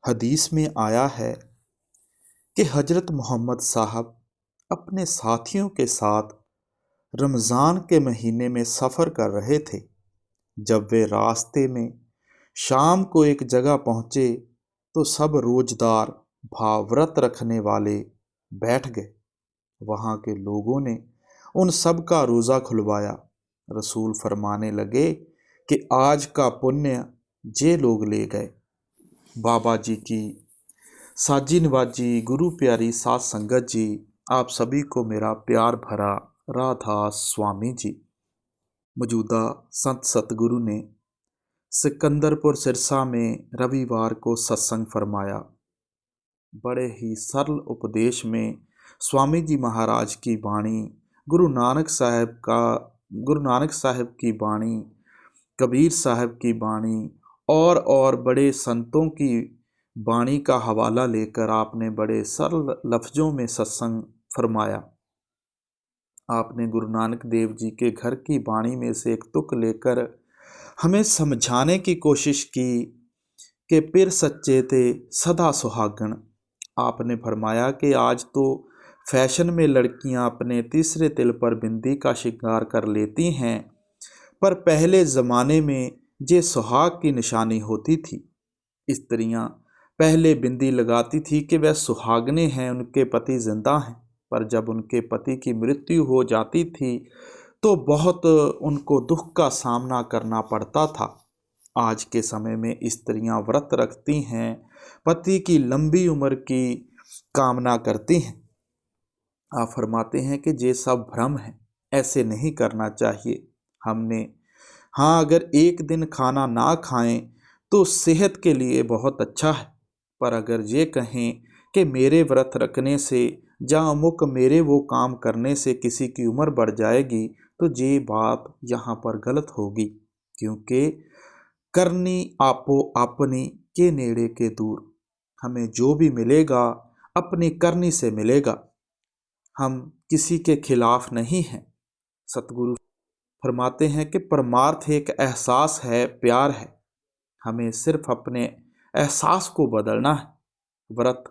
हदीस में आया है कि हजरत मोहम्मद साहब अपने साथियों के साथ रमज़ान के महीने में सफ़र कर रहे थे। जब वे रास्ते में शाम को एक जगह पहुँचे तो सब रोजदार व्रत रखने वाले बैठ गए। वहाँ के लोगों ने उन सब का रोज़ा खुलवाया। रसूल फरमाने लगे कि आज का पुण्य जे लोग ले गए। बाबा जी की साजी नवाजी गुरु प्यारी साध संगत जी, आप सभी को मेरा प्यार भरा राधा स्वामी जी। मौजूदा संत सतगुरु ने सिकंदरपुर सिरसा में रविवार को सत्संग फरमाया। बड़े ही सरल उपदेश में स्वामी जी महाराज की वाणी, गुरु नानक साहब की वाणी, कबीर साहब की वाणी और बड़े संतों की वाणी का हवाला लेकर आपने बड़े सरल लफ्ज़ों में सत्संग फरमाया। आपने गुरु नानक देव जी के घर की वाणी में से एक तुक लेकर हमें समझाने की कोशिश की कि पिर सच्चे थे सदा सुहागन। आपने फरमाया कि आज तो फैशन में लड़कियां अपने तीसरे तिल पर बिंदी का श्रृंगार कर लेती हैं, पर पहले ज़माने में ये सुहाग की निशानी होती थी। स्त्रियां पहले बिंदी लगाती थी कि वह सुहागने हैं, उनके पति जिंदा हैं। पर जब उनके पति की मृत्यु हो जाती थी तो बहुत उनको दुख का सामना करना पड़ता था। आज के समय में स्त्रियां व्रत रखती हैं, पति की लंबी उम्र की कामना करती हैं। आप फरमाते हैं कि ये सब भ्रम है, ऐसे नहीं करना चाहिए। अगर एक दिन खाना ना खाएं तो सेहत के लिए बहुत अच्छा है, पर अगर ये कहें कि मेरे व्रत रखने से या अमुक मेरे वो काम करने से किसी की उम्र बढ़ जाएगी, तो ये बात यहाँ पर गलत होगी। क्योंकि करनी आपो अपनी के नेड़े के दूर, हमें जो भी मिलेगा अपनी करनी से मिलेगा। हम किसी के खिलाफ नहीं हैं। सतगुरु फरमाते हैं कि परमार्थ एक एहसास है, प्यार है। हमें सिर्फ अपने एहसास को बदलना है। व्रत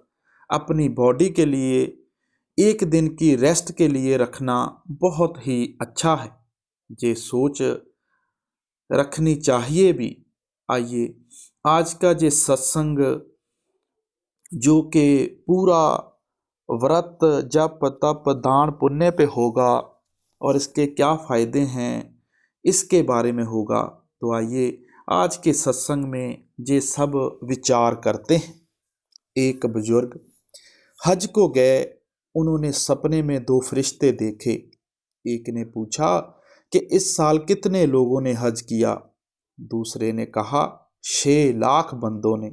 अपनी बॉडी के लिए एक दिन की रेस्ट के लिए रखना बहुत ही अच्छा है, ये सोच रखनी चाहिए भी। आइए आज का ये सत्संग जो कि पूरा व्रत जप तप दान पुण्य पे होगा और इसके क्या फ़ायदे हैं इसके बारे में होगा। तो आइए आज के सत्संग में ये सब विचार करते हैं। एक बुजुर्ग हज को गए, उन्होंने सपने में दो फरिश्ते देखे। एक ने पूछा कि इस साल कितने लोगों ने हज किया? दूसरे ने कहा 6 लाख बंदों ने।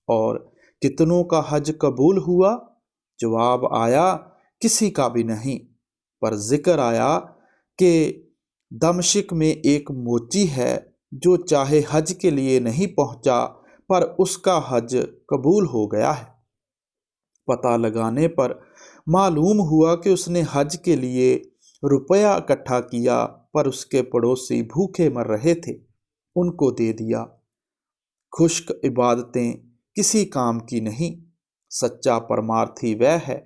और कितनों का हज कबूल हुआ? जवाब आया किसी का भी नहीं। पर जिक्र आया कि दमश्क में एक मोची है जो चाहे हज के लिए नहीं पहुंचा, पर उसका हज कबूल हो गया है। पता लगाने पर मालूम हुआ कि उसने हज के लिए रुपया इकट्ठा किया, पर उसके पड़ोसी भूखे मर रहे थे, उनको दे दिया। खुश्क इबादतें किसी काम की नहीं। सच्चा परमार्थी वह है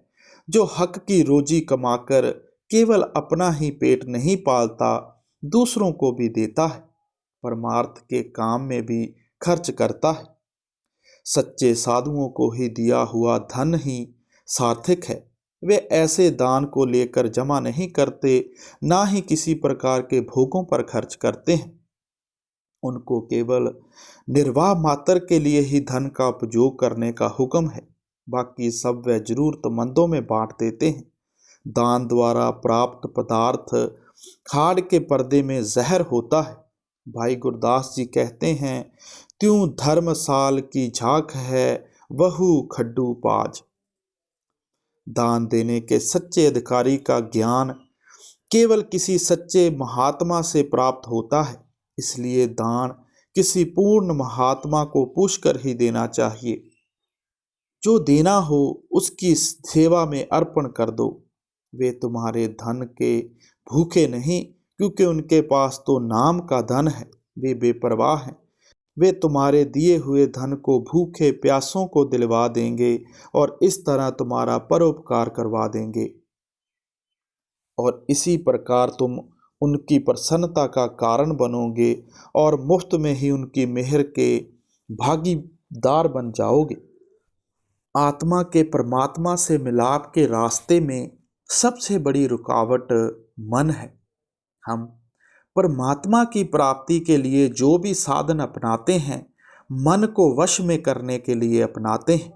जो हक की रोजी कमाकर केवल अपना ही पेट नहीं पालता, दूसरों को भी देता है, परमार्थ के काम में भी खर्च करता है। सच्चे साधुओं को ही दिया हुआ धन ही सार्थक है। वे ऐसे दान को लेकर जमा नहीं करते, ना ही किसी प्रकार के भोगों पर खर्च करते हैं। उनको केवल निर्वाह मात्र के लिए ही धन का उपयोग करने का हुक्म है, बाकी सब वे जरूरतमंदों में बांट देते हैं। दान द्वारा प्राप्त पदार्थ खाड़ के पर्दे में जहर होता है। भाई गुरदास जी कहते हैं, त्यों धर्म साल की झांक है वहु खड्डू पाज। दान देने के सच्चे अधिकारी का ज्ञान केवल किसी सच्चे महात्मा से प्राप्त होता है, इसलिए दान किसी पूर्ण महात्मा को पूछकर ही देना चाहिए। जो देना हो उसकी सेवा में अर्पण कर दो। वे तुम्हारे धन के भूखे नहीं, क्योंकि उनके पास तो नाम का धन है। वे बेपरवाह हैं, वे तुम्हारे दिए हुए धन को भूखे प्यासों को दिलवा देंगे और इस तरह तुम्हारा परोपकार करवा देंगे, और इसी प्रकार तुम उनकी प्रसन्नता का कारण बनोगे और मुफ्त में ही उनकी मेहर के भागीदार बन जाओगे। आत्मा के परमात्मा से मिलाप के रास्ते में सबसे बड़ी रुकावट मन है। हम परमात्मा की प्राप्ति के लिए जो भी साधन अपनाते हैं, मन को वश में करने के लिए अपनाते हैं।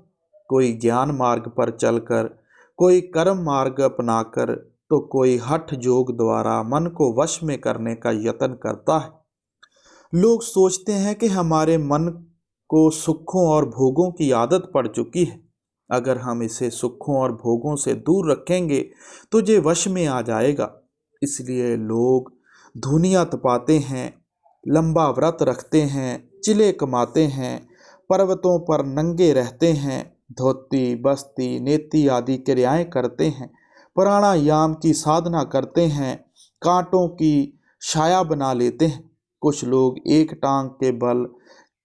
कोई ज्ञान मार्ग पर चलकर, कोई कर्म मार्ग अपनाकर, तो कोई हठ योग द्वारा मन को वश में करने का यत्न करता है। लोग सोचते हैं कि हमारे मन को सुखों और भोगों की आदत पड़ चुकी है, अगर हम इसे सुखों और भोगों से दूर रखेंगे तो ये वश में आ जाएगा। इसलिए लोग धुनिया तपाते हैं, लंबा व्रत रखते हैं, चिले कमाते हैं, पर्वतों पर नंगे रहते हैं, धोती बस्ती नेति आदि क्रियाएं करते हैं, प्राणायाम की साधना करते हैं, कांटों की छाया बना लेते हैं। कुछ लोग एक टांग के बल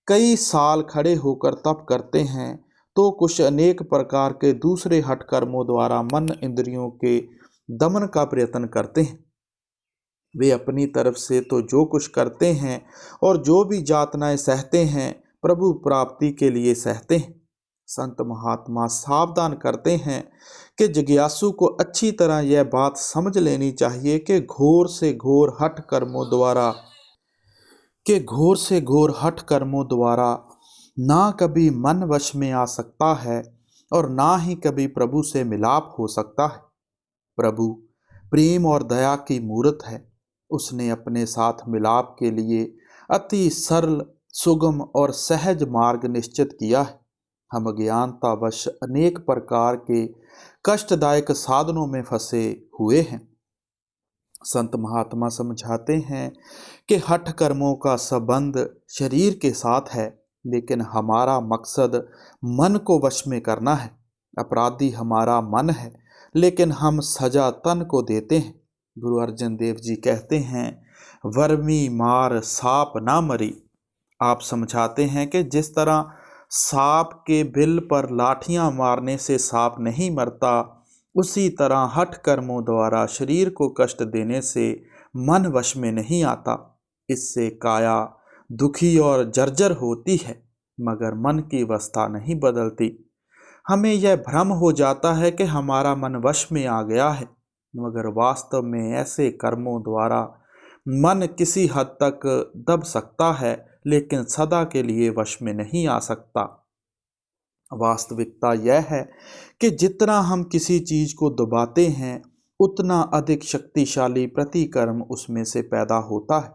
कई साल खड़े होकर तप करते हैं, तो कुछ अनेक प्रकार के दूसरे हठ कर्मों द्वारा मन इंद्रियों के दमन का प्रयत्न करते हैं। वे अपनी तरफ से तो जो कुछ करते हैं और जो भी यातनाएं सहते हैं, प्रभु प्राप्ति के लिए सहते हैं। संत महात्मा सावधान करते हैं कि जिज्ञासु को अच्छी तरह यह बात समझ लेनी चाहिए कि घोर से घोर हठ कर्मों द्वारा ना कभी मन वश में आ सकता है और ना ही कभी प्रभु से मिलाप हो सकता है। प्रभु प्रेम और दया की मूर्त है। उसने अपने साथ मिलाप के लिए अति सरल, सुगम और सहज मार्ग निश्चित किया है। हम अज्ञानतावश अनेक प्रकार के कष्टदायक साधनों में फंसे हुए हैं। संत महात्मा समझाते हैं कि हठ कर्मों का संबंध शरीर के साथ है, लेकिन हमारा मकसद मन को वश में करना है। अपराधी हमारा मन है, लेकिन हम सजा तन को देते हैं। गुरु अर्जन देव जी कहते हैं, वर्मी मार साप ना मरी। आप समझाते हैं कि जिस तरह सांप के बिल पर लाठियां मारने से सांप नहीं मरता, उसी तरह हठ कर्मों द्वारा शरीर को कष्ट देने से मन वश में नहीं आता। इससे काया दुखी और जर्जर होती है, मगर मन की अवस्था नहीं बदलती। हमें यह भ्रम हो जाता है कि हमारा मन वश में आ गया है, मगर वास्तव में ऐसे कर्मों द्वारा मन किसी हद तक दब सकता है, लेकिन सदा के लिए वश में नहीं आ सकता। वास्तविकता यह है कि जितना हम किसी चीज को दबाते हैं, उतना अधिक शक्तिशाली प्रतिकर्म उसमें से पैदा होता है।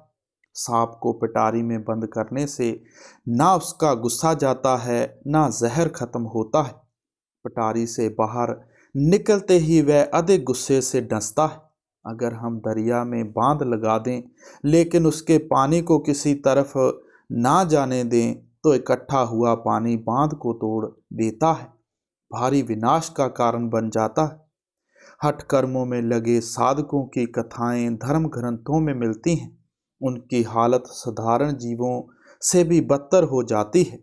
सांप को पिटारी में बंद करने से ना उसका गुस्सा जाता है, ना जहर खत्म होता है। पिटारी से बाहर निकलते ही वह अधिक गुस्से से डसता है। अगर हम दरिया में बांध लगा दें, लेकिन उसके पानी को किसी तरफ ना जाने दें, तो इकट्ठा हुआ पानी बांध को तोड़ देता है, भारी विनाश का कारण बन जाता है। हठ कर्मों में लगे साधकों की कथाएं धर्म ग्रंथों में मिलती हैं। उनकी हालत साधारण जीवों से भी बदतर हो जाती है।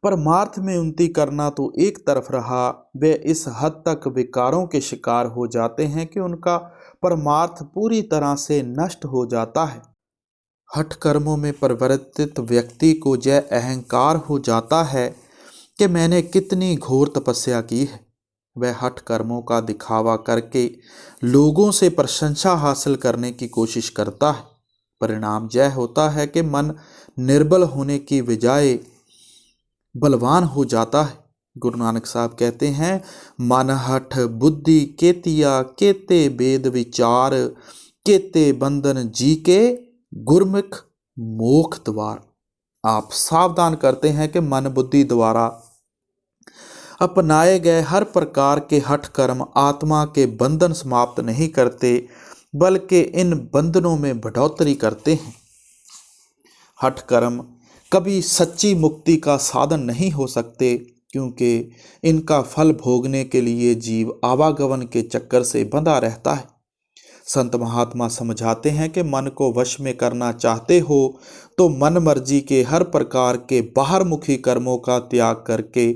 परमार्थ में उन्नति करना तो एक तरफ रहा, वे इस हद तक विकारों के शिकार हो जाते हैं कि उनका परमार्थ पूरी तरह से नष्ट हो जाता है। हठ कर्मों में परिवर्तित व्यक्ति को यह अहंकार हो जाता है कि मैंने कितनी घोर तपस्या की है। वह हठ कर्मों का दिखावा करके लोगों से प्रशंसा हासिल करने की कोशिश करता है। परिणाम यह होता है कि मन निर्बल होने की बजाय बलवान हो जाता है। गुरु नानक साहब कहते हैं, मन हठ बुद्धि केतिया केते वेद विचार, केते बंधन जी के गुरमुख मोक्ष द्वार। आप सावधान करते हैं कि मन बुद्धि द्वारा अपनाए गए हर प्रकार के हठ कर्म आत्मा के बंधन समाप्त नहीं करते, बल्कि इन बंधनों में बढ़ोतरी करते हैं। हठ कर्म कभी सच्ची मुक्ति का साधन नहीं हो सकते, क्योंकि इनका फल भोगने के लिए जीव आवागमन के चक्कर से बंधा रहता है। संत महात्मा समझाते हैं कि मन को वश में करना चाहते हो तो मन मर्जी के हर प्रकार के बाहरमुखी कर्मों का त्याग करके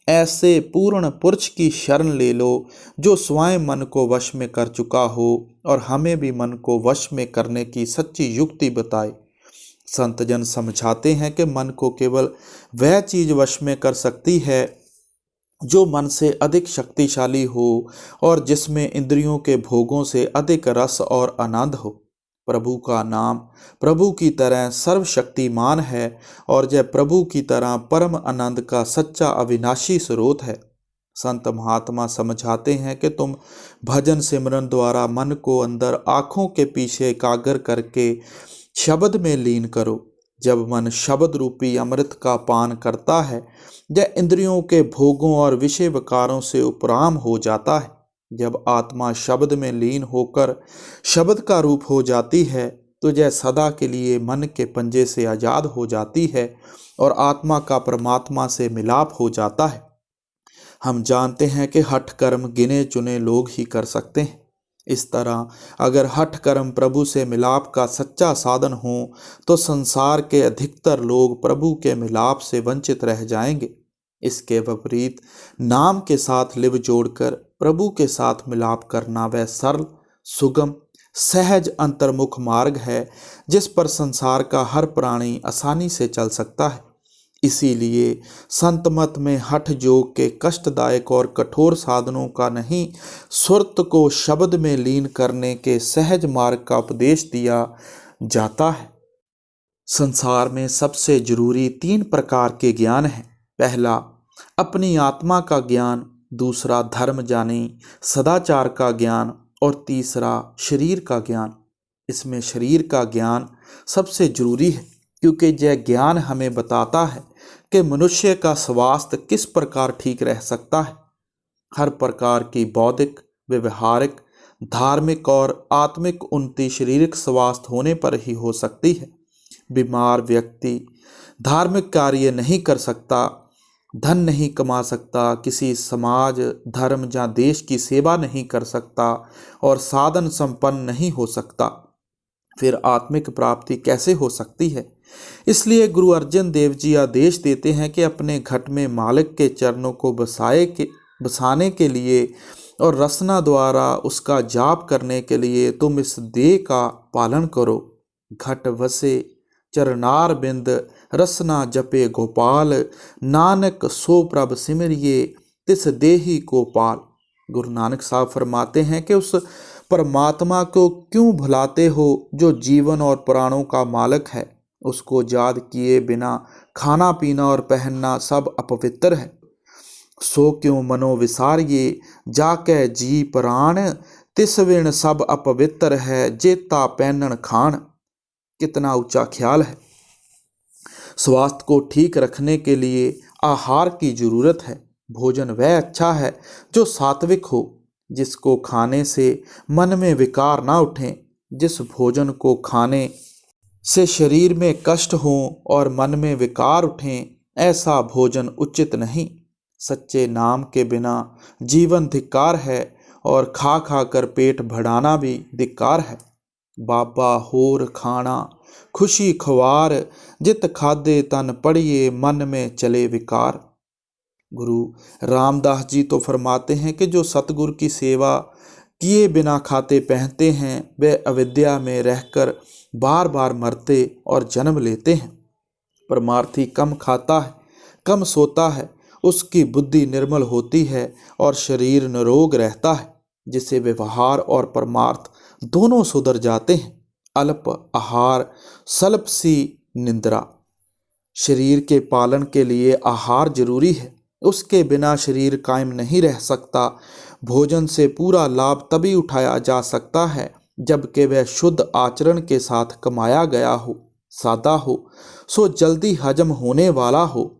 ऐसे पूर्ण पुरुष की शरण ले लो जो स्वयं मन को वश में कर चुका हो और हमें भी मन को वश में करने की सच्ची युक्ति बताए। संत जन समझाते हैं कि मन को केवल वह चीज वश में कर सकती है जो मन से अधिक शक्तिशाली हो और जिसमें इंद्रियों के भोगों से अधिक रस और आनंद हो। प्रभु का नाम प्रभु की तरह सर्वशक्तिमान है और यह प्रभु की तरह परम आनंद का सच्चा अविनाशी स्रोत है। संत महात्मा समझाते हैं कि तुम भजन सिमरन द्वारा मन को अंदर आँखों के पीछे एकाग्र करके शब्द में लीन करो। जब मन शब्द रूपी अमृत का पान करता है, यह इंद्रियों के भोगों और विषय विकारों से उपराम हो जाता है। जब आत्मा शब्द में लीन होकर शब्द का रूप हो जाती है तो यह सदा के लिए मन के पंजे से आजाद हो जाती है और आत्मा का परमात्मा से मिलाप हो जाता है। हम जानते हैं कि हठ कर्म गिने चुने लोग ही कर सकते हैं। इस तरह अगर हठ कर्म प्रभु से मिलाप का सच्चा साधन हो तो संसार के अधिकतर लोग प्रभु के मिलाप से वंचित रह जाएंगे। इसके विपरीत नाम के साथ लिव जोड़कर प्रभु के साथ मिलाप करना वह सरल, सुगम, सहज अंतर्मुख मार्ग है जिस पर संसार का हर प्राणी आसानी से चल सकता है। इसीलिए संत मत में हठ योग के कष्टदायक और कठोर साधनों का नहीं, सुरत को शब्द में लीन करने के सहज मार्ग का उपदेश दिया जाता है। संसार में सबसे जरूरी 3 प्रकार के ज्ञान हैं। पहला अपनी आत्मा का ज्ञान, दूसरा धर्म जाने सदाचार का ज्ञान और तीसरा शरीर का ज्ञान। इसमें शरीर का ज्ञान सबसे जरूरी है क्योंकि यह ज्ञान हमें बताता है कि मनुष्य का स्वास्थ्य किस प्रकार ठीक रह सकता है। हर प्रकार की बौद्धिक, व्यवहारिक, धार्मिक और आत्मिक उन्नति शारीरिक स्वास्थ्य होने पर ही हो सकती है। बीमार व्यक्ति धार्मिक कार्य नहीं कर सकता, धन नहीं कमा सकता, किसी समाज, धर्म या देश की सेवा नहीं कर सकता और साधन संपन्न नहीं हो सकता। फिर आत्मिक प्राप्ति कैसे हो सकती है? इसलिए गुरु अर्जन देव जी आदेश देते हैं कि अपने घट में मालिक के चरणों को बसाने के लिए और रसना द्वारा उसका जाप करने के लिए तुम इस देह का पालन करो। घट वसे चरनार बिंद रसना जपे गोपाल, नानक सो प्रभ सिमरिए तिस देही को पाल। गुरु नानक साहब फरमाते हैं कि उस परमात्मा को क्यों भुलाते हो जो जीवन और प्राणों का मालिक है। उसको याद किए बिना खाना पीना और पहनना सब अपवित्र है। सो क्यों मनो विसारिए जाके जी प्राण, तिस विण सब अपवित्र है जेता पहनन खान। कितना ऊंचा ख्याल है। स्वास्थ्य को ठीक रखने के लिए आहार की जरूरत है। भोजन वह अच्छा है जो सात्विक हो, जिसको खाने से मन में विकार ना उठें। जिस भोजन को खाने से शरीर में कष्ट हो और मन में विकार उठें, ऐसा भोजन उचित नहीं। सच्चे नाम के बिना जीवन धिक्कार है और खा खा कर पेट बढ़ाना भी धिक्कार है। बाबा होर खाना खुशी खुआर, जित खादे तन पड़िए मन में चले विकार। गुरु रामदास जी तो फरमाते हैं कि जो सतगुरु की सेवा किए बिना खाते पहनते हैं वे अविद्या में रहकर बार बार मरते और जन्म लेते हैं। परमार्थी कम खाता है, कम सोता है, उसकी बुद्धि निर्मल होती है और शरीर निरोग रहता है, जिससे व्यवहार और परमार्थ दोनों सुधर जाते हैं। अल्प आहार सल्प सी निंद्रा। शरीर के पालन के लिए आहार जरूरी है, उसके बिना शरीर कायम नहीं रह सकता। भोजन से पूरा लाभ तभी उठाया जा सकता है जबकि वह शुद्ध आचरण के साथ कमाया गया हो, सादा हो, सो जल्दी हजम होने वाला हो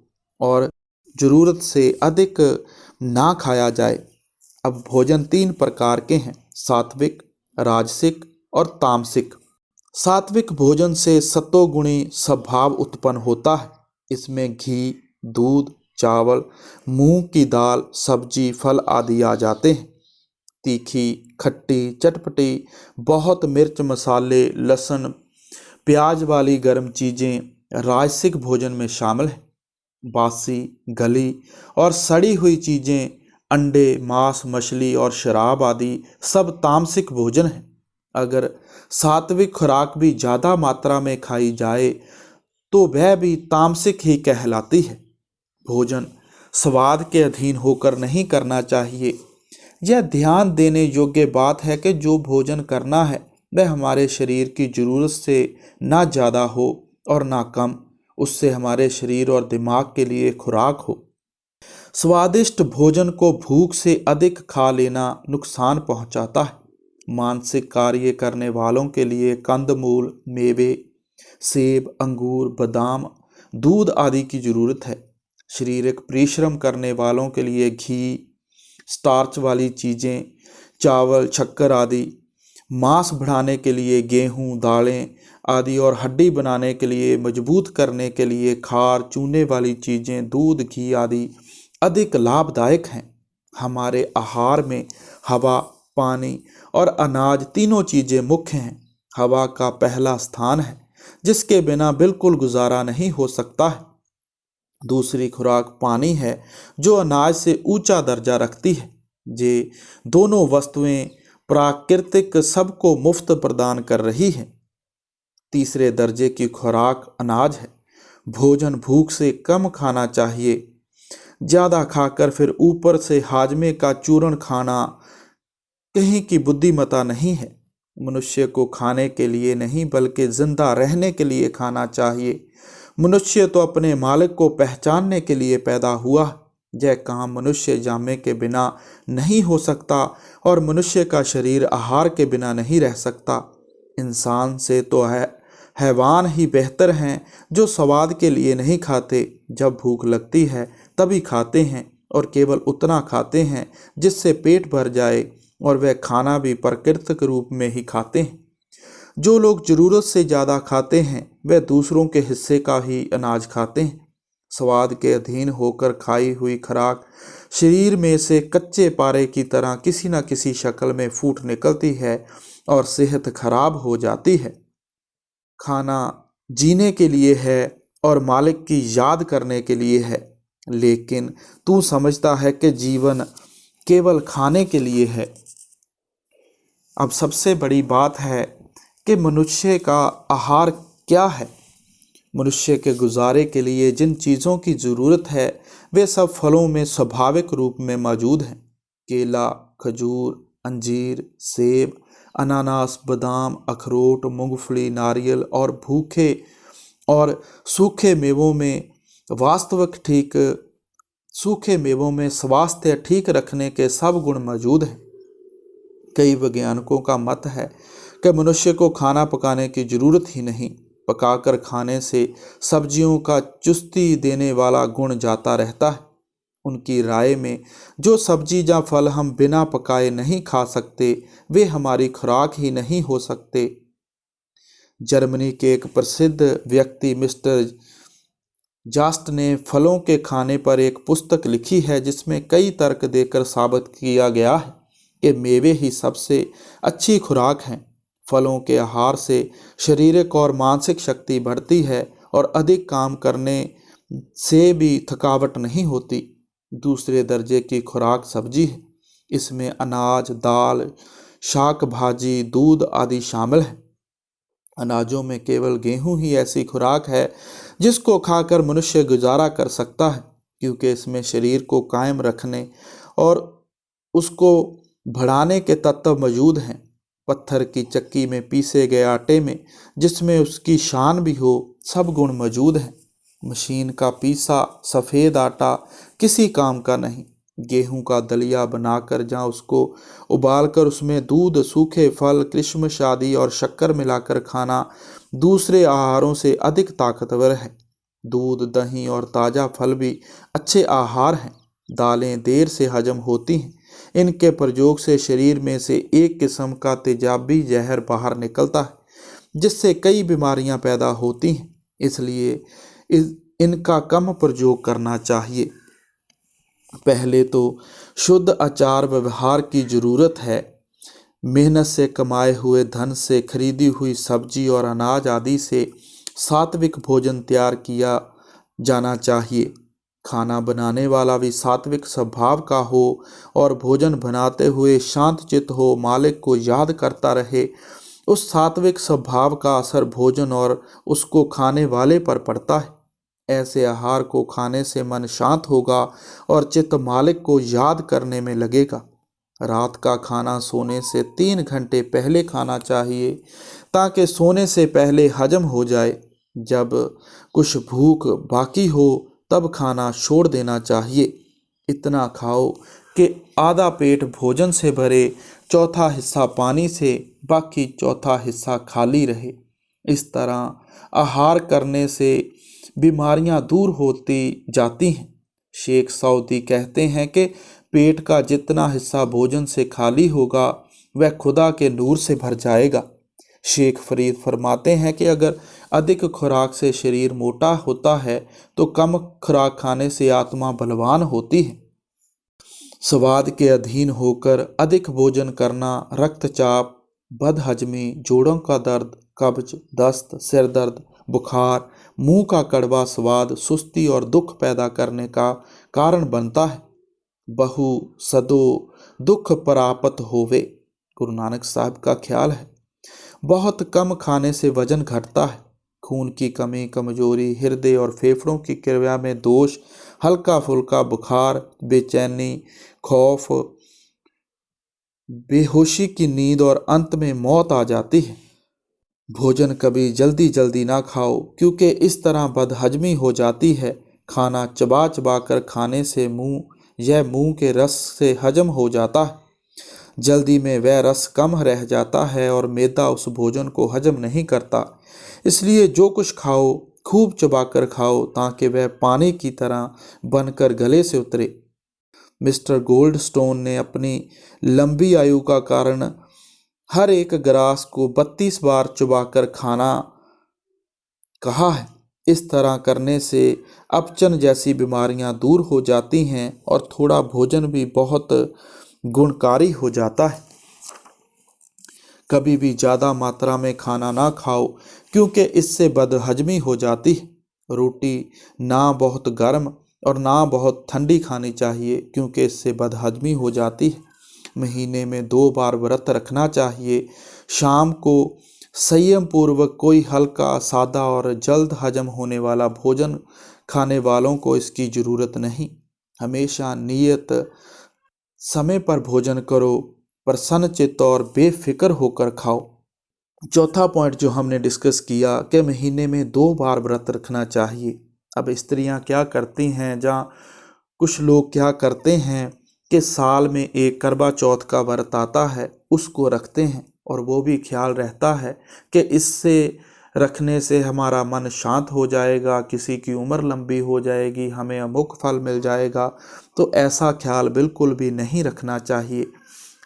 और जरूरत से अधिक ना खाया जाए। अब भोजन 3 प्रकार के हैं, सात्विक, राजसिक और तामसिक। सात्विक भोजन से सत्वगुणी स्वभाव उत्पन्न होता है। इसमें घी, दूध, चावल, मूंग की दाल, सब्जी, फल आदि आ जाते हैं। तीखी, खट्टी, चटपटी, बहुत मिर्च मसाले, लहसुन, प्याज वाली गर्म चीज़ें राजसिक भोजन में शामिल हैं। बासी, गली और सड़ी हुई चीज़ें, अंडे, मांस, मछली और शराब आदि सब तामसिक भोजन हैं। अगर सात्विक खुराक भी ज़्यादा मात्रा में खाई जाए तो वह भी तामसिक ही कहलाती है। भोजन स्वाद के अधीन होकर नहीं करना चाहिए। यह ध्यान देने योग्य बात है कि जो भोजन करना है वह हमारे शरीर की ज़रूरत से ना ज़्यादा हो और ना कम, उससे हमारे शरीर और दिमाग के लिए खुराक हो। स्वादिष्ट भोजन को भूख से अधिक खा लेना नुकसान पहुंचाता है। मानसिक कार्य करने वालों के लिए कंदमूल, मेवे, सेब, अंगूर, बादाम, दूध आदि की जरूरत है। शारीरिक परिश्रम करने वालों के लिए घी, स्टार्च वाली चीज़ें, चावल, शक्कर आदि, मांस बढ़ाने के लिए गेहूं, दालें आदि और हड्डी बनाने के लिए, मजबूत करने के लिए खार, चूने वाली चीज़ें, दूध, घी आदि अधिक लाभदायक हैं। हमारे आहार में हवा, पानी और अनाज तीनों चीज़ें मुख्य हैं। हवा का पहला स्थान है, जिसके बिना बिल्कुल गुजारा नहीं हो सकता है। दूसरी खुराक पानी है, जो अनाज से ऊंचा दर्जा रखती है। ये दोनों वस्तुएं प्राकृतिक सबको मुफ्त प्रदान कर रही हैं। तीसरे दर्जे की खुराक अनाज है। भोजन भूख से कम खाना चाहिए। ज़्यादा खाकर फिर ऊपर से हाजमे का चूर्ण खाना कहीं की बुद्धिमता नहीं है। मनुष्य को खाने के लिए नहीं बल्कि जिंदा रहने के लिए खाना चाहिए। मनुष्य तो अपने मालिक को पहचानने के लिए पैदा हुआ। यह काम मनुष्य जामे के बिना नहीं हो सकता और मनुष्य का शरीर आहार के बिना नहीं रह सकता। इंसान से तो हैवान ही बेहतर हैं, जो स्वाद के लिए नहीं खाते। जब भूख लगती है तभी खाते हैं और केवल उतना खाते हैं जिससे पेट भर जाए, और वह खाना भी प्राकृतिक रूप में ही खाते हैं। जो लोग जरूरत से ज़्यादा खाते हैं वह दूसरों के हिस्से का ही अनाज खाते हैं। स्वाद के अधीन होकर खाई हुई खुराक शरीर में से कच्चे पारे की तरह किसी न किसी शक्ल में फूट निकलती है और सेहत खराब हो जाती है। खाना जीने के लिए है और मालिक की याद करने के लिए है, लेकिन तू समझता है कि जीवन केवल खाने के लिए है। अब सबसे बड़ी बात है कि मनुष्य का आहार क्या है। मनुष्य के गुजारे के लिए जिन चीज़ों की ज़रूरत है वे सब फलों में स्वाभाविक रूप में मौजूद हैं। केला, खजूर, अंजीर, सेब, अनानास, बादाम, अखरोट, मूंगफली, नारियल और भूखे और सूखे मेवों में स्वास्थ्य ठीक रखने के सब गुण मौजूद हैं। कई वैज्ञानिकों का मत है कि मनुष्य को खाना पकाने की जरूरत ही नहीं। पकाकर खाने से सब्जियों का चुस्ती देने वाला गुण जाता रहता है। उनकी राय में जो सब्जी या फल हम बिना पकाए नहीं खा सकते वे हमारी खुराक ही नहीं हो सकते। जर्मनी के एक प्रसिद्ध व्यक्ति मिस्टर जास्ट ने फलों के खाने पर एक पुस्तक लिखी है, जिसमें कई तर्क देकर साबित किया गया है कि मेवे ही सबसे अच्छी खुराक हैं। फलों के आहार से शारीरिक और मानसिक शक्ति बढ़ती है और अधिक काम करने से भी थकावट नहीं होती। दूसरे दर्जे की खुराक सब्जी है। इसमें अनाज, दाल, शाक भाजी, दूध आदि शामिल है। अनाजों में केवल गेहूं ही ऐसी खुराक है जिसको खाकर मनुष्य गुजारा कर सकता है, क्योंकि इसमें शरीर को कायम रखने और उसको बढ़ाने के तत्व मौजूद हैं। पत्थर की चक्की में पीसे गए आटे में, जिसमें उसकी शान भी हो, सब गुण मौजूद हैं। मशीन का पीसा सफ़ेद आटा किसी काम का नहीं। गेहूं का दलिया बनाकर या उसको उबालकर उसमें दूध, सूखे फल, किशमिश आदि और शक्कर मिलाकर खाना दूसरे आहारों से अधिक ताकतवर है। दूध, दही और ताज़ा फल भी अच्छे आहार हैं। दालें देर से हजम होती हैं। इनके प्रयोग से शरीर में से एक किस्म का तेजाबी जहर बाहर निकलता है, जिससे कई बीमारियां पैदा होती हैं। इसलिए इनका कम प्रयोग करना चाहिए। पहले तो शुद्ध आचार व्यवहार की जरूरत है। मेहनत से कमाए हुए धन से खरीदी हुई सब्जी और अनाज आदि से सात्विक भोजन तैयार किया जाना चाहिए। खाना बनाने वाला भी सात्विक स्वभाव का हो और भोजन बनाते हुए शांत चित्त हो, मालिक को याद करता रहे। उस सात्विक स्वभाव का असर भोजन और उसको खाने वाले पर पड़ता है। ऐसे आहार को खाने से मन शांत होगा और चित्त मालिक को याद करने में लगेगा। रात का खाना सोने से 3 घंटे पहले खाना चाहिए ताकि सोने से पहले हजम हो जाए। जब कुछ भूख बाकी हो तब खाना छोड़ देना चाहिए। इतना खाओ कि आधा पेट भोजन से भरे, चौथा हिस्सा पानी से, बाकी चौथा हिस्सा खाली रहे। इस तरह आहार करने से बीमारियां दूर होती जाती हैं। शेख सऊदी कहते हैं कि पेट का जितना हिस्सा भोजन से खाली होगा वह खुदा के नूर से भर जाएगा। शेख फरीद फरमाते हैं कि अगर अधिक खुराक से शरीर मोटा होता है तो कम खुराक खाने से आत्मा बलवान होती है। स्वाद के अधीन होकर अधिक भोजन करना रक्तचाप, बदहजमी, जोड़ों का दर्द, कब्ज, दस्त, सिर दर्द, बुखार, मुंह का कड़वा स्वाद, सुस्ती और दुख पैदा करने का कारण बनता है। बहु सदो दुख परापत होवे, गुरु नानक साहब का ख्याल है। बहुत कम खाने से वजन घटता है। खून की कमी, कमजोरी, हृदय और फेफड़ों की क्रिया में दोष, हल्का फुल्का बुखार, बेचैनी, खौफ, बेहोशी की नींद और अंत में मौत आ जाती है। भोजन कभी जल्दी जल्दी ना खाओ क्योंकि इस तरह बदहजमी हो जाती है। खाना चबा चबा कर खाने से मुंह के रस से हजम हो जाता है। जल्दी में वह रस कम रह जाता है और मैदा उस भोजन को हजम नहीं करता। इसलिए जो कुछ खाओ खूब चबाकर खाओ ताकि वह पानी की तरह बनकर गले से उतरे। मिस्टर गोल्डस्टोन ने अपनी लंबी आयु का कारण हर एक ग्रास को 32 बार चबाकर खाना कहा है। इस तरह करने से अपचन जैसी बीमारियां दूर हो जाती हैं और थोड़ा भोजन भी बहुत गुणकारी हो जाता है। कभी भी ज़्यादा मात्रा में खाना ना खाओ क्योंकि इससे बदहजमी हो जाती है। रोटी ना बहुत गर्म और ना बहुत ठंडी खानी चाहिए क्योंकि इससे बदहजमी हो जाती है। महीने में 2 बार व्रत रखना चाहिए। शाम को संयम पूर्वक कोई हल्का, सादा और जल्द हजम होने वाला भोजन खाने वालों को इसकी ज़रूरत नहीं। हमेशा नियत समय पर भोजन करो, प्रसन्न चित्त और बेफिक्र होकर खाओ। चौथा पॉइंट जो हमने डिस्कस किया कि महीने में 2 बार व्रत रखना चाहिए। अब स्त्रियां क्या करती हैं, जहाँ कुछ लोग क्या करते हैं कि साल में एक करवा चौथ का व्रत आता है, उसको रखते हैं और वो भी ख्याल रहता है कि इससे रखने से हमारा मन शांत हो जाएगा, किसी की उम्र लंबी हो जाएगी, हमें अमुक फल मिल जाएगा। तो ऐसा ख्याल बिल्कुल भी नहीं रखना चाहिए।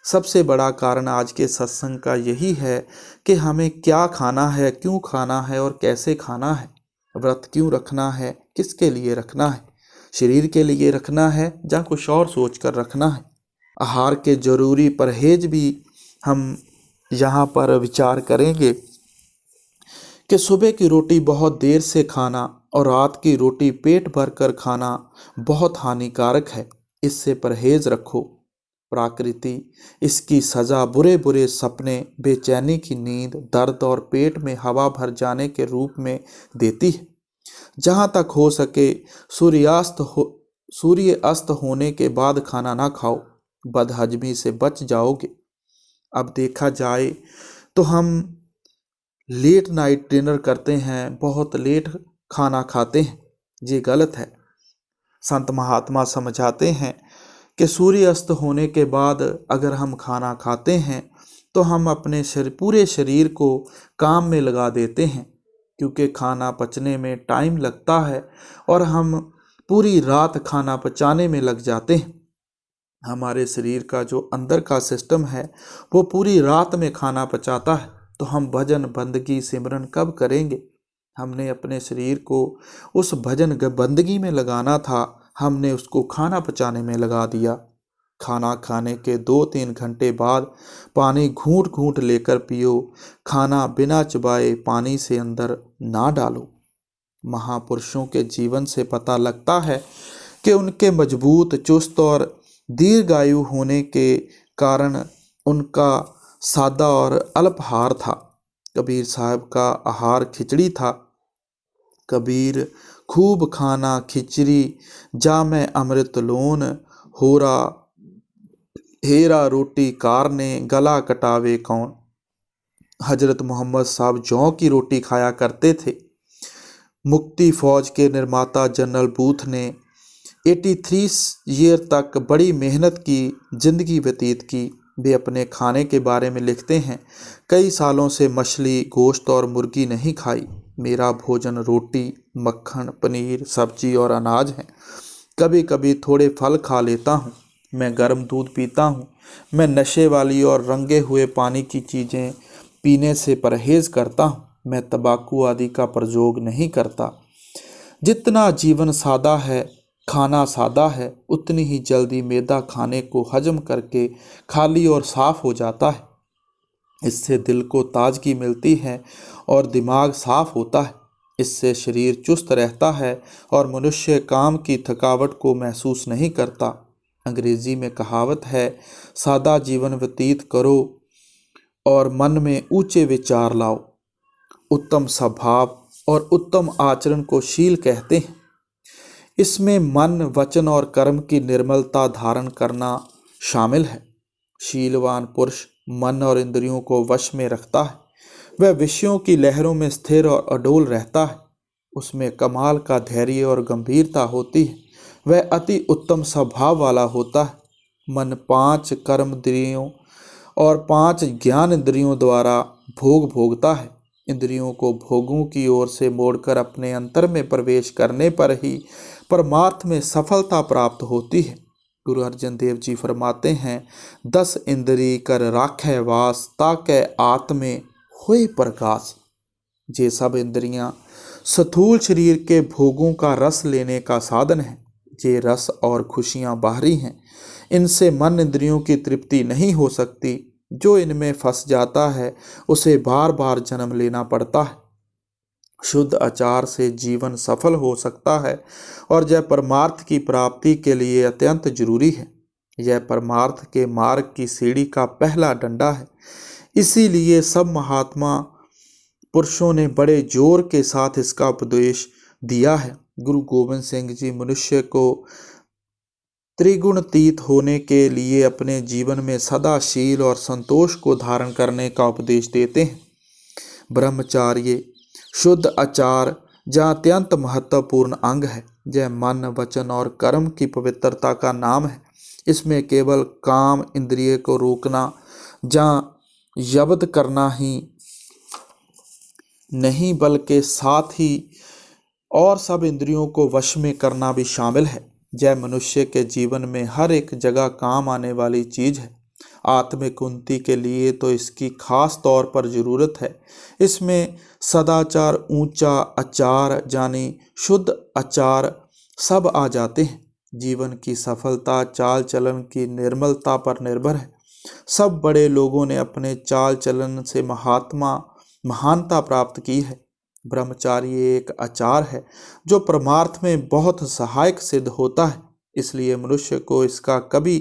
सबसे बड़ा कारण आज के सत्संग का यही है कि हमें क्या खाना है, क्यों खाना है और कैसे खाना है। व्रत क्यों रखना है, किसके लिए रखना है, शरीर के लिए रखना है या कुछ और सोच कर रखना है। आहार के जरूरी परहेज भी हम यहाँ पर विचार करेंगे कि सुबह की रोटी बहुत देर से खाना और रात की रोटी पेट भर कर खाना बहुत हानिकारक है। इससे परहेज रखो। प्रकृति इसकी सज़ा बुरे बुरे सपने, बेचैनी की नींद, दर्द और पेट में हवा भर जाने के रूप में देती है। जहाँ तक हो सके सूर्य अस्त होने के बाद खाना ना खाओ, बदहजमी से बच जाओगे। अब देखा जाए तो हम लेट नाइट डिनर करते हैं, बहुत लेट खाना खाते हैं, ये गलत है। संत महात्मा समझाते हैं कि सूर्य अस्त होने के बाद अगर हम खाना खाते हैं तो हम अपने पूरे शरीर को काम में लगा देते हैं, क्योंकि खाना पचने में टाइम लगता है और हम पूरी रात खाना पचाने में लग जाते हैं। हमारे शरीर का जो अंदर का सिस्टम है वो पूरी रात में खाना पचाता है। तो हम भजन बंदगी सिमरन कब करेंगे? हमने अपने शरीर को उस भजन बंदगी में लगाना था हमने उसको खाना पचाने में लगा दिया। खाना खाने के 2-3 घंटे बाद पानी घूंट घूंट लेकर पियो। खाना बिना चबाए पानी से अंदर ना डालो। महापुरुषों के जीवन से पता लगता है कि उनके मजबूत, चुस्त और दीर्घायु होने के कारण उनका सादा और अल्पाहार था। कबीर साहब का आहार खिचड़ी था। कबीर खूब खाना खिचड़ी, जामे अमृत लोन, होरा हेरा रोटी कारने, गला कटावे कौन। हजरत मोहम्मद साहब जौ की रोटी खाया करते थे। मुक्ति फौज के निर्माता जनरल बूथ ने 83 ईयर तक बड़ी मेहनत की जिंदगी व्यतीत की। वे अपने खाने के बारे में लिखते हैं, कई सालों से मछली, गोश्त और मुर्गी नहीं खाई। मेरा भोजन रोटी, मक्खन, पनीर, सब्जी और अनाज है। कभी कभी थोड़े फल खा लेता हूँ। मैं गर्म दूध पीता हूँ। मैं नशे वाली और रंगे हुए पानी की चीज़ें पीने से परहेज करता हूँ। मैं तंबाकू आदि का प्रयोग नहीं करता। जितना जीवन सादा है, खाना सादा है, उतनी ही जल्दी मैदा खाने को हजम करके खाली और साफ हो जाता है। इससे दिल को ताजगी मिलती है और दिमाग साफ होता है। इससे शरीर चुस्त रहता है और मनुष्य काम की थकावट को महसूस नहीं करता। अंग्रेजी में कहावत है, सादा जीवन व्यतीत करो और मन में ऊंचे विचार लाओ। उत्तम स्वभाव और उत्तम आचरण को शील कहते हैं। इसमें मन, वचन और कर्म की निर्मलता धारण करना शामिल है। शीलवान पुरुष मन और इंद्रियों को वश में रखता है। वह विषयों की लहरों में स्थिर और अडोल रहता है। उसमें कमाल का धैर्य और गंभीरता होती है। वह अति उत्तम स्वभाव वाला होता है। मन 5 कर्म इंद्रियों और 5 ज्ञान इंद्रियों द्वारा भोग भोगता है। इंद्रियों को भोगों की ओर से मोड़कर अपने अंतर में प्रवेश करने पर ही परमार्थ में सफलता प्राप्त होती है। गुरु अर्जन देव जी फरमाते हैं, 10 इंद्री कर राखे वास, ताके आत्मे होए प्रकाश। ये सब इंद्रियां स्थूल शरीर के भोगों का रस लेने का साधन है। ये रस और खुशियां बाहरी हैं। इनसे मन इंद्रियों की तृप्ति नहीं हो सकती। जो इनमें फंस जाता है उसे बार बार जन्म लेना पड़ता है। शुद्ध आचार से जीवन सफल हो सकता है और यह परमार्थ की प्राप्ति के लिए अत्यंत जरूरी है। यह परमार्थ के मार्ग की सीढ़ी का पहला डंडा है। इसीलिए सब महात्मा पुरुषों ने बड़े जोर के साथ इसका उपदेश दिया है। गुरु गोविंद सिंह जी मनुष्य को त्रिगुणातीत होने के लिए अपने जीवन में सदाशील और संतोष को धारण करने का उपदेश देते हैं। ब्रह्मचार्य, शुद्ध आचार जहाँ अत्यंत महत्वपूर्ण अंग है। यह मन, वचन और कर्म की पवित्रता का नाम है। इसमें केवल काम इंद्रिय को रोकना, जहाँ जब्त करना ही नहीं बल्कि साथ ही और सब इंद्रियों को वश में करना भी शामिल है। यह मनुष्य के जीवन में हर एक जगह काम आने वाली चीज़ है। आत्मिक उन्नति के लिए तो इसकी खास तौर पर ज़रूरत है। इसमें सदाचार, ऊंचा आचार यानी शुद्ध आचार सब आ जाते हैं। जीवन की सफलता चाल चलन की निर्मलता पर निर्भर है। सब बड़े लोगों ने अपने चाल चलन से महानता प्राप्त की है। ब्रह्मचार्य एक आचार है जो परमार्थ में बहुत सहायक सिद्ध होता है। इसलिए मनुष्य को इसका कभी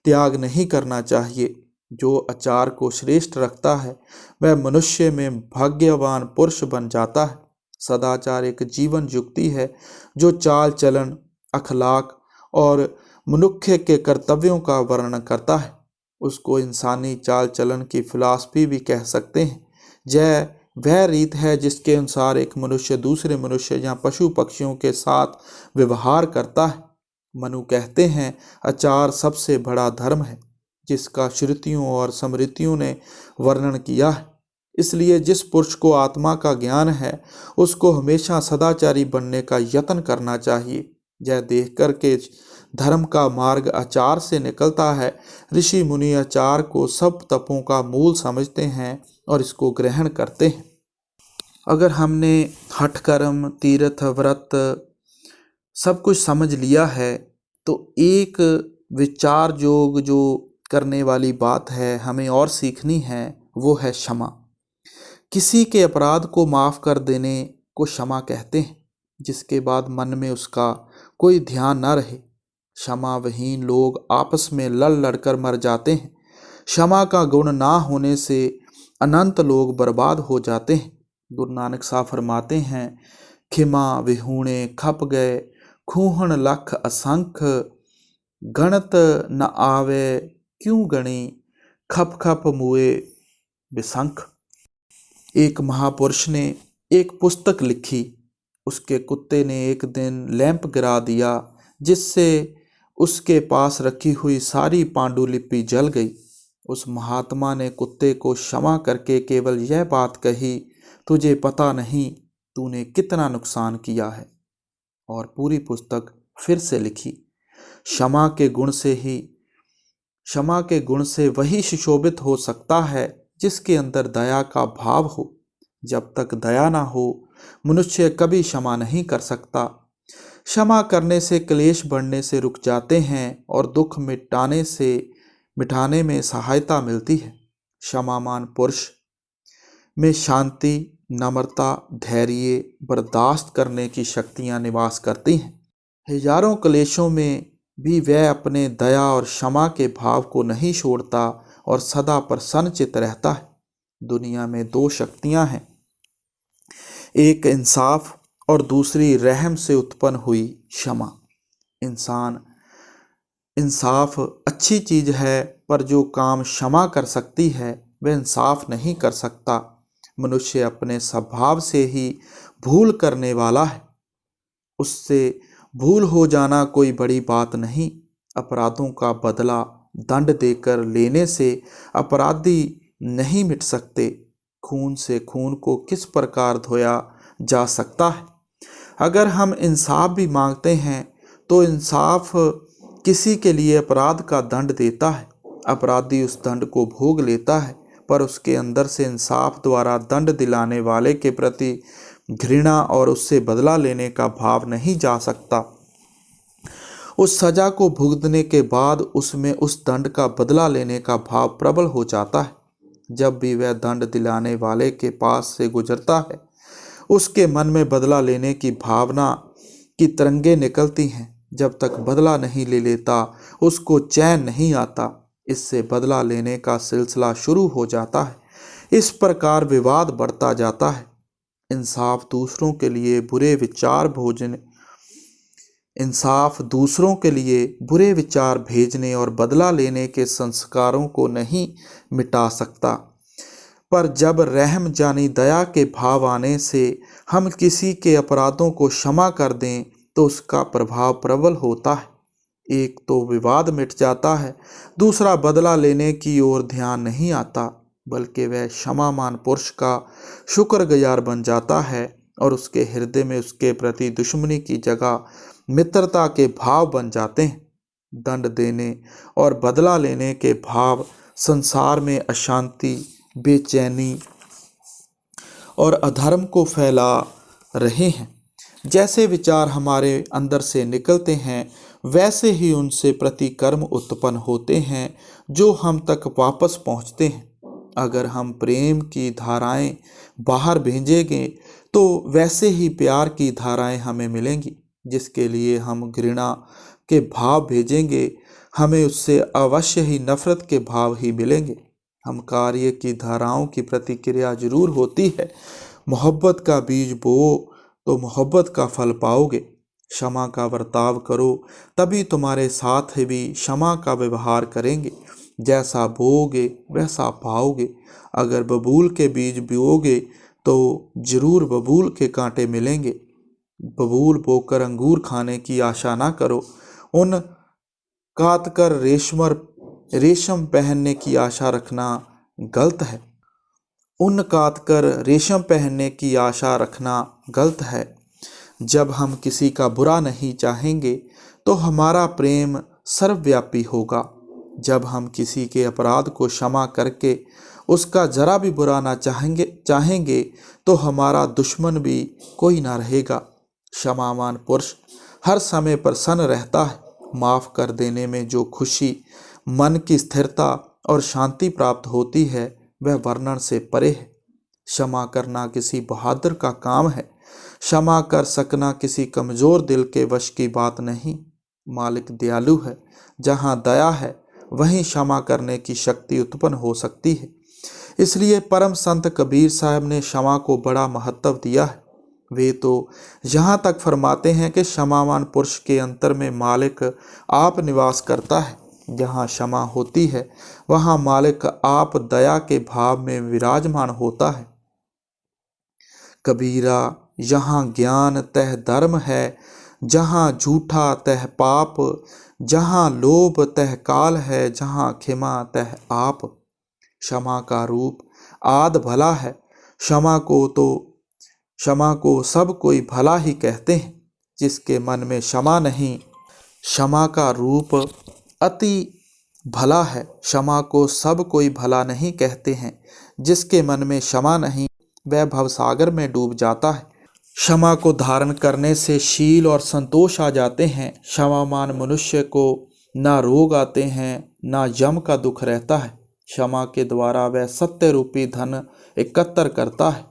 त्याग नहीं करना चाहिए। जो आचार को श्रेष्ठ रखता है वह मनुष्य में भाग्यवान पुरुष बन जाता है। सदाचार एक जीवन युक्ति है जो चाल चलन, अखलाक और मनुष्य के कर्तव्यों का वर्णन करता है। उसको इंसानी चाल चलन की फिलॉसफी भी कह सकते हैं। यह वह रीत है जिसके अनुसार एक मनुष्य दूसरे मनुष्य या पशु पक्षियों के साथ व्यवहार करता है। मनु कहते हैं, आचार सबसे बड़ा धर्म है जिसका श्रुतियों और स्मृतियों ने वर्णन किया है। इसलिए जिस पुरुष को आत्मा का ज्ञान है उसको हमेशा सदाचारी बनने का यत्न करना चाहिए। यह देखकर के धर्म का मार्ग आचार से निकलता है। ऋषि मुनि आचार को सब तपों का मूल समझते हैं और इसको ग्रहण करते हैं। अगर हमने हठ कर्म, तीर्थ, व्रत, सब कुछ समझ लिया है, तो एक विचार योग जो करने वाली बात है हमें और सीखनी है, वो है क्षमा। किसी के अपराध को माफ़ कर देने को क्षमा कहते हैं, जिसके बाद मन में उसका कोई ध्यान न रहे। क्षमाविहीन लोग आपस में लड़ लड़कर मर जाते हैं। क्षमा का गुण ना होने से अनंत लोग बर्बाद हो जाते हैं। गुरु नानक साहब फरमाते हैं, खिमा विहूणे खप गए, खूहण लख असंख, गणत न आवे क्यों गणी, खप खप मुए बिसंख। एक महापुरुष ने एक पुस्तक लिखी। उसके कुत्ते ने एक दिन लैंप गिरा दिया, जिससे उसके पास रखी हुई सारी पांडुलिपि जल गई। उस महात्मा ने कुत्ते को क्षमा करके केवल यह बात कही, तुझे पता नहीं तूने कितना नुकसान किया है, और पूरी पुस्तक फिर से लिखी। क्षमा के गुण से वही सुशोभित हो सकता है जिसके अंदर दया का भाव हो। जब तक दया ना हो, मनुष्य कभी क्षमा नहीं कर सकता। क्षमा करने से क्लेश बढ़ने से रुक जाते हैं और दुख मिटाने में सहायता मिलती है। क्षमामान पुरुष में शांति, नम्रता, धैर्य, बर्दाश्त करने की शक्तियां निवास करती हैं। हजारों क्लेशों में भी वह अपने दया और क्षमा के भाव को नहीं छोड़ता और सदा प्रसन्नचित्त रहता है। दुनिया में दो शक्तियां हैं, एक इंसाफ और दूसरी रहम से उत्पन्न हुई क्षमा। इंसाफ अच्छी चीज है, पर जो काम क्षमा कर सकती है वह इंसाफ नहीं कर सकता। मनुष्य अपने स्वभाव से ही भूल करने वाला है। उससे भूल हो जाना कोई बड़ी बात नहीं। अपराधों का बदला दंड देकर लेने से अपराधी नहीं मिट सकते। खून से खून को किस प्रकार धोया जा सकता है? अगर हम इंसाफ भी मांगते हैं तो इंसाफ किसी के लिए अपराध का दंड देता है। अपराधी उस दंड को भोग लेता है, पर उसके अंदर से इंसाफ द्वारा दंड दिलाने वाले के प्रति घृणा और उससे बदला लेने का भाव नहीं जा सकता। उस सजा को भुगतने के बाद उसमें उस दंड का बदला लेने का भाव प्रबल हो जाता है। जब भी वह दंड दिलाने वाले के पास से गुजरता है, उसके मन में बदला लेने की भावना की तरंगें निकलती हैं। जब तक बदला नहीं ले लेता, उसको चैन नहीं आता। इससे बदला लेने का सिलसिला शुरू हो जाता है। इस प्रकार विवाद बढ़ता जाता है। इंसाफ दूसरों के लिए बुरे विचार भेजने और बदला लेने के संस्कारों को नहीं मिटा सकता, पर जब रहम जानी दया के भाव आने से हम किसी के अपराधों को क्षमा कर दें तो उसका प्रभाव प्रबल होता है। एक तो विवाद मिट जाता है, दूसरा बदला लेने की ओर ध्यान नहीं आता, बल्कि वह क्षमामान पुरुष का शुक्रगुजार बन जाता है और उसके हृदय में उसके प्रति दुश्मनी की जगह मित्रता के भाव बन जाते हैं। दंड देने और बदला लेने के भाव संसार में अशांति, बेचैनी और अधर्म को फैला रहे हैं। जैसे विचार हमारे अंदर से निकलते हैं, वैसे ही उनसे प्रतिकर्म उत्पन्न होते हैं जो हम तक वापस पहुंचते हैं। अगर हम प्रेम की धाराएं बाहर भेजेंगे तो वैसे ही प्यार की धाराएं हमें मिलेंगी। जिसके लिए हम घृणा के भाव भेजेंगे, हमें उससे अवश्य ही नफरत के भाव ही मिलेंगे। हम कार्य की धाराओं की प्रतिक्रिया जरूर होती है। मोहब्बत का बीज बोओ तो मोहब्बत का फल पाओगे। क्षमा का बर्ताव करो, तभी तुम्हारे साथ भी क्षमा का व्यवहार करेंगे। जैसा बोओगे वैसा पाओगे। अगर बबूल के बीज बोओगे तो जरूर बबूल के कांटे मिलेंगे। बबूल बोकर अंगूर खाने की आशा ना करो। उन काटकर रेशम पहनने की आशा रखना गलत है। जब हम किसी का बुरा नहीं चाहेंगे तो हमारा प्रेम सर्वव्यापी होगा। जब हम किसी के अपराध को क्षमा करके उसका जरा भी बुरा ना चाहेंगे तो हमारा दुश्मन भी कोई ना रहेगा। क्षमावान पुरुष हर समय प्रसन्न रहता है। माफ़ कर देने में जो खुशी, मन की स्थिरता और शांति प्राप्त होती है वह वर्णन से परे है। क्षमा करना किसी बहादुर का काम है। क्षमा कर सकना किसी कमज़ोर दिल के वश की बात नहीं। मालिक दयालु है। जहाँ दया है वहीं क्षमा करने की शक्ति उत्पन्न हो सकती है। इसलिए परम संत कबीर साहब ने क्षमा को बड़ा महत्व दिया है। वे तो यहाँ तक फरमाते हैं कि क्षमावान पुरुष के अंतर में मालिक आप निवास करता है। जहाँ क्षमा होती है वहाँ मालिक आप दया के भाव में विराजमान होता है। कबीरा, यहाँ ज्ञान तह धर्म है, जहाँ झूठा तह पाप, जहाँ लोभ तह काल है, जहाँ क्षमा तह आप। क्षमा का रूप आद भला है। क्षमा को सब कोई भला ही कहते हैं। जिसके मन में क्षमा नहीं, क्षमा का रूप अति भला है। क्षमा को सब कोई भला नहीं कहते हैं। जिसके मन में क्षमा नहीं वह भवसागर में डूब जाता है। क्षमा को धारण करने से शील और संतोष आ जाते हैं। क्षमावान मनुष्य को ना रोग आते हैं ना यम का दुख रहता है। क्षमा के द्वारा वह सत्य रूपी धन एकत्र करता है।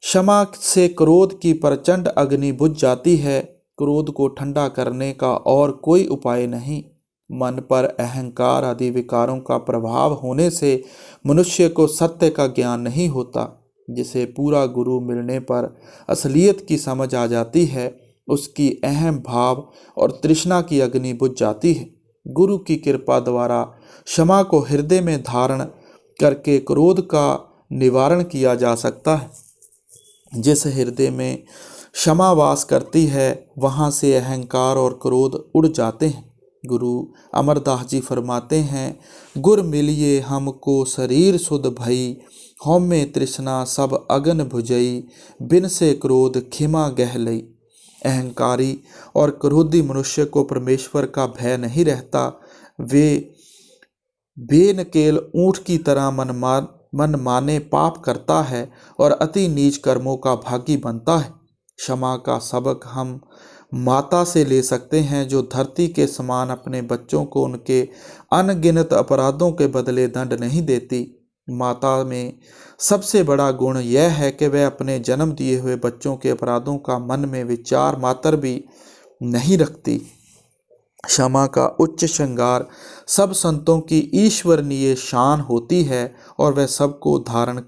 क्षमा से क्रोध की प्रचंड अग्नि बुझ जाती है। क्रोध को ठंडा करने का और कोई उपाय नहीं। मन पर अहंकार आदि विकारों का प्रभाव होने से मनुष्य को सत्य का ज्ञान नहीं होता। जिसे पूरा गुरु मिलने पर असलियत की समझ आ जाती है, उसकी अहम भाव और तृष्णा की अग्नि बुझ जाती है। गुरु की कृपा द्वारा क्षमा को हृदय में धारण करके क्रोध का निवारण किया जा सकता है। जिस हृदय में क्षमा वास करती है वहाँ से अहंकार और क्रोध उड़ जाते हैं। गुरु अमरदास जी फरमाते हैं, गुर मिलिए हमको शरीर सुध भई, हौमे तृष्णा सब अगन भुजई, बिन से क्रोध खिमा गह लई। अहंकारी और क्रोधी मनुष्य को परमेश्वर का भय नहीं रहता। वे बेनकेल ऊँट की तरह मन माने पाप करता है और अति नीच कर्मों का भागी बनता है। क्षमा का सबक हम माता से ले सकते हैं, जो धरती के समान अपने बच्चों को उनके अनगिनत अपराधों के बदले दंड नहीं देती। माता में सबसे बड़ा गुण यह है कि वह अपने जन्म दिए हुए बच्चों के अपराधों का मन में विचार मात्र भी नहीं रखती। क्षमा का उच्च श्रृंगार सब संतों की ईश्वरीय शान होती है और वह सबको धारण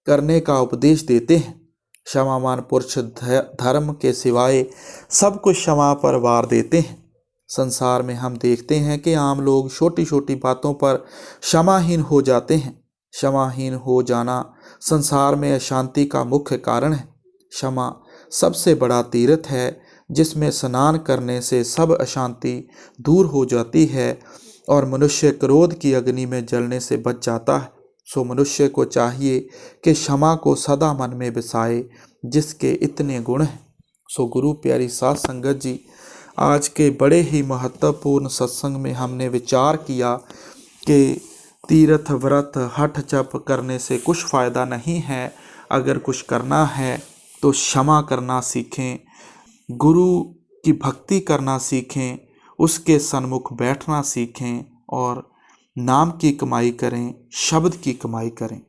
करने का उपदेश देते हैं। क्षमावान पुरुष धर्म के सिवाय सब कुछ क्षमा पर वार देते हैं। संसार में हम देखते हैं कि आम लोग छोटी छोटी बातों पर क्षमाहीन हो जाते हैं। क्षमाहीन हो जाना संसार में अशांति का मुख्य कारण है। क्षमा सबसे बड़ा तीर्थ है, जिसमें स्नान करने से सब अशांति दूर हो जाती है और मनुष्य क्रोध की अग्नि में जलने से बच जाता है। सो मनुष्य को चाहिए कि क्षमा को सदा मन में बसाए, जिसके इतने गुण हैं। सो गुरु प्यारी साध संगत जी, आज के बड़े ही महत्वपूर्ण सत्संग में हमने विचार किया कि तीर्थ व्रत हठ जप करने से कुछ फ़ायदा नहीं है। अगर कुछ करना है तो क्षमा करना सीखें, गुरु की भक्ति करना सीखें, उसके सन्मुख बैठना सीखें और नाम की कमाई करें, शब्द की कमाई करें।